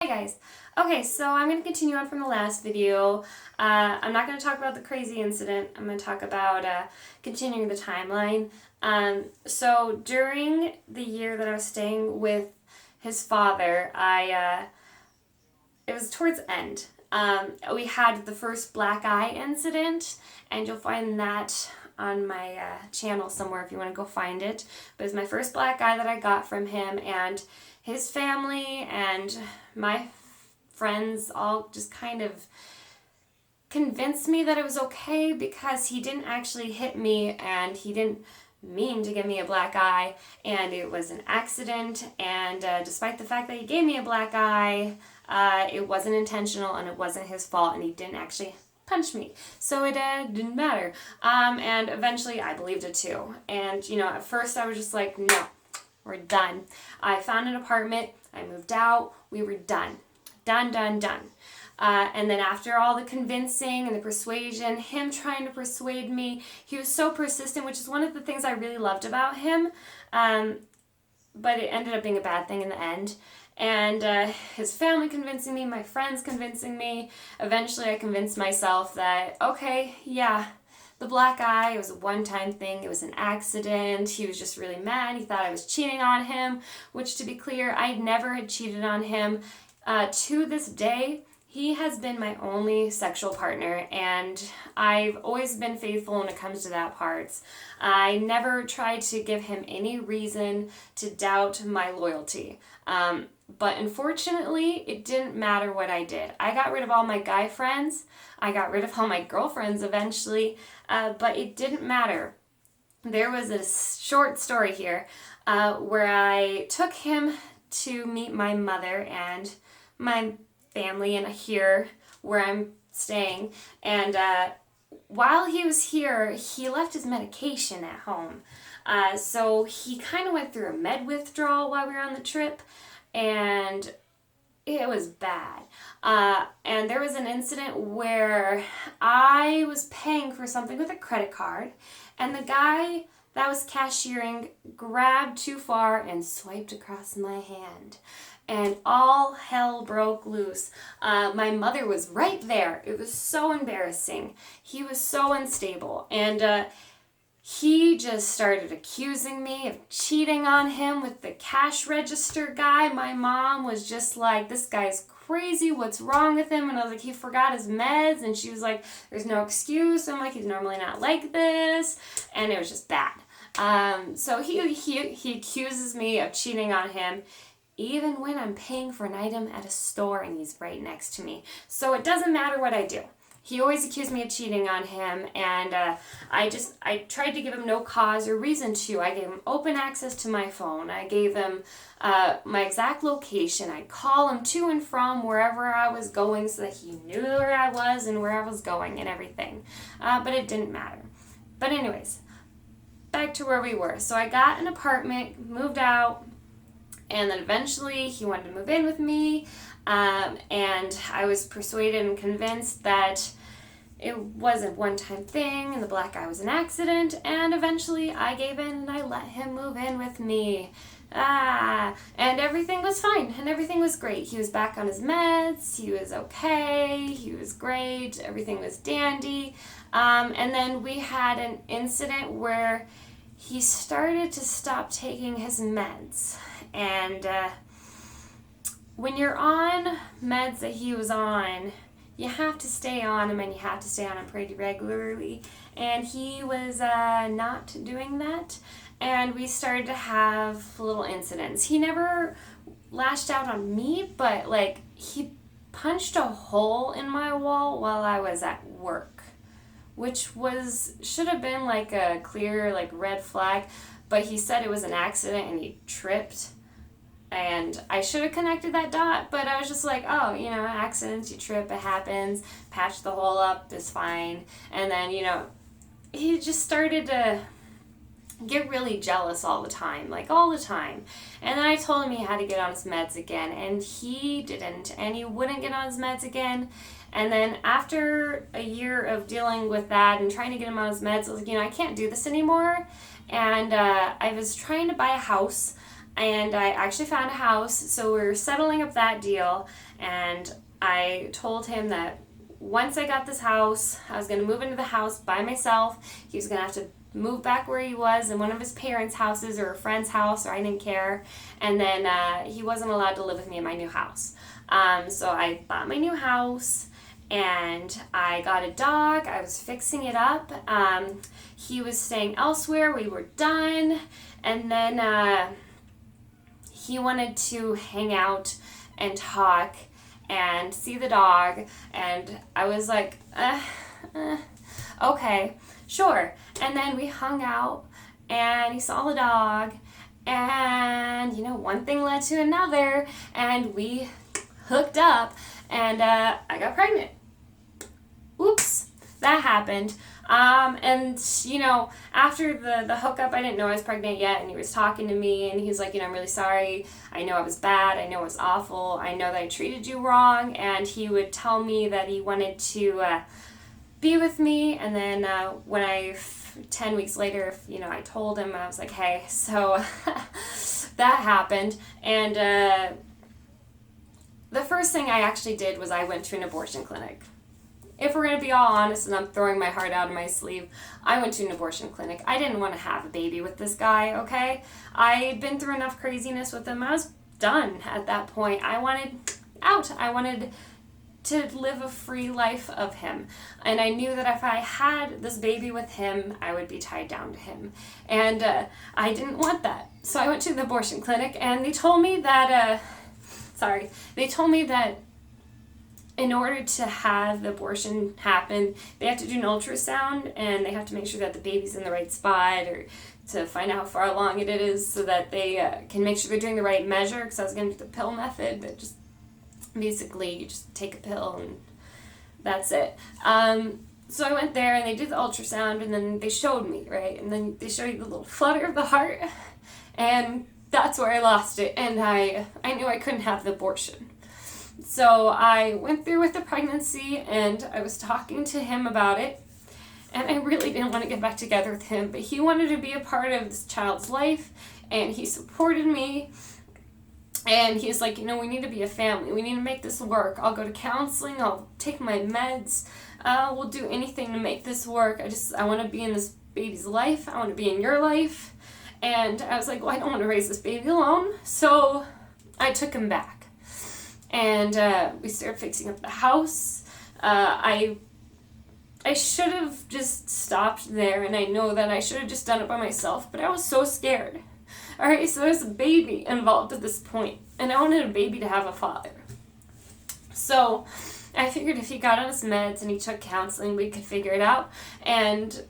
Hi guys. Okay, so I'm going to continue on from the last video. I'm not going to talk about the crazy incident. I'm going to talk about continuing the timeline. So during the year that I was staying with his father, it was towards the end. We had the first black eye incident, and you'll find that on my channel somewhere if you want to go find it. But it was my first black eye that I got from him, and his family and my friends all just kind of convinced me that it was okay because he didn't actually hit me and he didn't mean to give me a black eye, and it was an accident, and despite the fact that he gave me a black eye, it wasn't intentional and it wasn't his fault, and he didn't actually punch me, so it didn't matter. And eventually I believed it too, and at first I was just like, no, we're done. I found an apartment, I moved out, we were done. Done. And then after all the convincing and the persuasion, him trying to persuade me, he was so persistent, which is one of the things I really loved about him. But it ended up being a bad thing in the end. And his family convincing me, my friends convincing me. Eventually I convinced myself that, okay, yeah, the black eye, it was a one-time thing, it was an accident, he was just really mad, he thought I was cheating on him, which, to be clear, I never had cheated on him. To this day, he has been my only sexual partner, and I've always been faithful when it comes to that part. I never tried to give him any reason to doubt my loyalty. But unfortunately, it didn't matter what I did. I got rid of all my guy friends. I got rid of all my girlfriends eventually, but it didn't matter. There was a short story here where I took him to meet my mother and my family and here where I'm staying, and while he was here, he left his medication at home. So he kind of went through a med withdrawal while we were on the trip, and it was bad. And there was an incident where I was paying for something with a credit card, and the guy that was cashiering grabbed too far and swiped across my hand. And all hell broke loose. My mother was right there. It was so embarrassing. He was so unstable. And he just started accusing me of cheating on him with the cash register guy. My mom was just like, this guy's crazy. What's wrong with him? And I was like, he forgot his meds. And she was like, there's no excuse. I'm like, he's normally not like this. And it was just bad. So he accuses me of cheating on him, even when I'm paying for an item at a store and he's right next to me. So it doesn't matter what I do. He always accused me of cheating on him, and I tried to give him no cause or reason to. I gave him open access to my phone. I gave him my exact location. I'd call him to and from wherever I was going so that he knew where I was and where I was going and everything. But it didn't matter. But anyways, back to where we were. So I got an apartment, moved out, and then eventually he wanted to move in with me, and I was persuaded and convinced that it was a one-time thing and the black eye was an accident, and eventually I gave in and I let him move in with me. And everything was fine and everything was great. He was back on his meds, he was okay, he was great, everything was dandy. And then we had an incident where he started to stop taking his meds. And when you're on meds that he was on, you have to stay on them, and you have to stay on them pretty regularly. And he was not doing that, and we started to have little incidents. He never lashed out on me, but he punched a hole in my wall while I was at work, which should have been a clear red flag, but he said it was an accident and he tripped. And I should have connected that dot, but I was just like, oh, accidents, you trip, it happens, patch the hole up, it's fine. And then, he just started to get really jealous all the time. And then I told him he had to get on his meds again, and he didn't, and he wouldn't get on his meds again. And then after a year of dealing with that and trying to get him on his meds, I was like, I can't do this anymore. And I was trying to buy a house, and I actually found a house, so we were settling up that deal, and I told him that once I got this house, I was going to move into the house by myself. He was going to have to move back where he was in one of his parents' houses or a friend's house, or I didn't care. And then he wasn't allowed to live with me in my new house. So I bought my new house, and I got a dog. I was fixing it up. He was staying elsewhere. We were done. And then he wanted to hang out and talk and see the dog, and I was like, okay, sure. And then we hung out, and he saw the dog, and one thing led to another, and we hooked up, and I got pregnant. Oops, that happened. And after the hookup, I didn't know I was pregnant yet, and he was talking to me, and he's like, I'm really sorry. I know I was bad. I know it was awful. I know that I treated you wrong. And he would tell me that he wanted to be with me. And then 10 weeks later, I told him, I was like, hey, so that happened. And the first thing I actually did was I went to an abortion clinic. If we're going to be all honest, and I'm throwing my heart out of my sleeve, I went to an abortion clinic. I didn't want to have a baby with this guy, okay? I'd been through enough craziness with him. I was done at that point. I wanted out. I wanted to live a free life of him. And I knew that if I had this baby with him, I would be tied down to him. And I didn't want that. So I went to the abortion clinic, and they told me that, in order to have the abortion happen, they have to do an ultrasound, and they have to make sure that the baby's in the right spot, or to find out how far along it is, so that they can make sure they're doing the right measure, because I was going to do the pill method, that just basically you just take a pill and that's it. So I went there, and they did the ultrasound, and then they showed me, right? And then they show you the little flutter of the heart, and that's where I lost it, and I knew I couldn't have the abortion. So I went through with the pregnancy, and I was talking to him about it, and I really didn't want to get back together with him, but he wanted to be a part of this child's life, and he supported me, and he's like, we need to be a family. We need to make this work. I'll go to counseling. I'll take my meds. We'll do anything to make this work. I want to be in this baby's life. I want to be in your life. And I was like, well, I don't want to raise this baby alone. So I took him back. And we started fixing up the house. I should have just stopped there, and I know that I should have just done it by myself, but I was so scared. Alright, so there's a baby involved at this point, and I wanted a baby to have a father. So I figured if he got on his meds and he took counseling, we could figure it out. And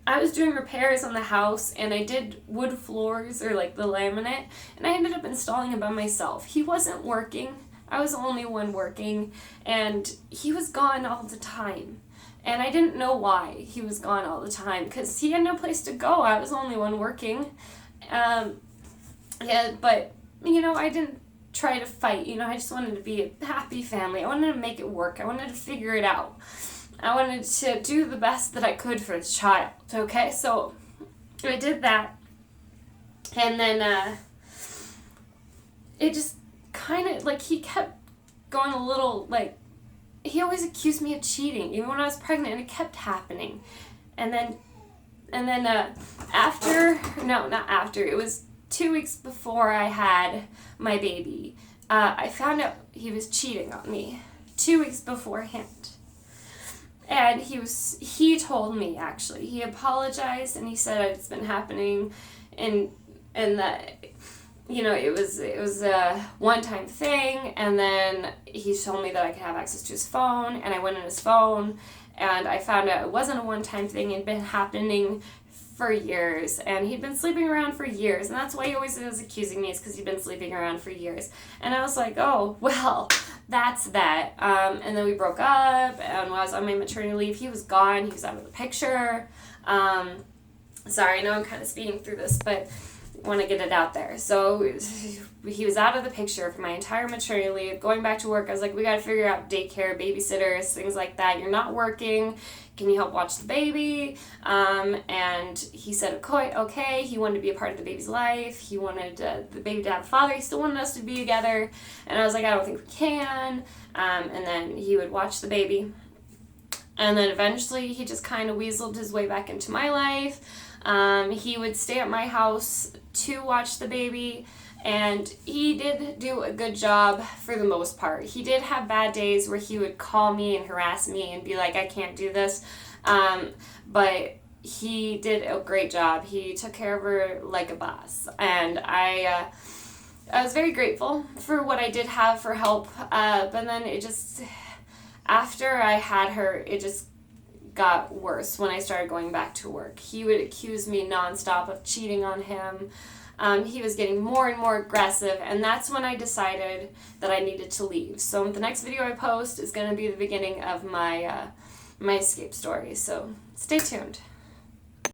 I was doing repairs on the house, and I did wood floors, or like the laminate, and I ended up installing it by myself. He wasn't working. I was the only one working, and he was gone all the time. And I didn't know why he was gone all the time, because he had no place to go. I was the only one working. But I didn't try to fight. I just wanted to be a happy family. I wanted to make it work. I wanted to figure it out. I wanted to do the best that I could for this child, okay? So I did that, and then it just kind of, he kept going a little, he always accused me of cheating, even when I was pregnant, and it kept happening. And then it was 2 weeks before I had my baby, I found out he was cheating on me 2 weeks beforehand. And he told me, actually, he apologized, and he said it's been happening, and that, it was a one-time thing. And then he told me that I could have access to his phone, and I went on his phone, and I found out it wasn't a one-time thing. It had been happening for years, and he'd been sleeping around for years, and that's why he always was accusing me, is because he'd been sleeping around for years. And I was like, oh, well, that's that. And then we broke up, and while I was on my maternity leave, he was gone. He was out of the picture. Sorry, I know I'm kind of speeding through this, but want to get it out there. So he was out of the picture for my entire maternity leave. Going back to work, I was like, we got to figure out daycare, babysitters, things like that. You're not working. Can you help watch the baby? And he said, okay. He wanted to be a part of the baby's life. He wanted the baby to have a father. He still wanted us to be together. And I was like, I don't think we can. And then he would watch the baby. And then eventually he just kind of weaseled his way back into my life. He would stay at my house to watch the baby, and he did do a good job for the most part. He did have bad days where he would call me and harass me and be like, I can't do this, but he did a great job. He took care of her like a boss, and I was very grateful for what I did have for help, but then it just, after I had her, it just got worse when I started going back to work. He would accuse me nonstop of cheating on him. He was getting more and more aggressive, and that's when I decided that I needed to leave. So the next video I post is going to be the beginning of my my escape story, so stay tuned.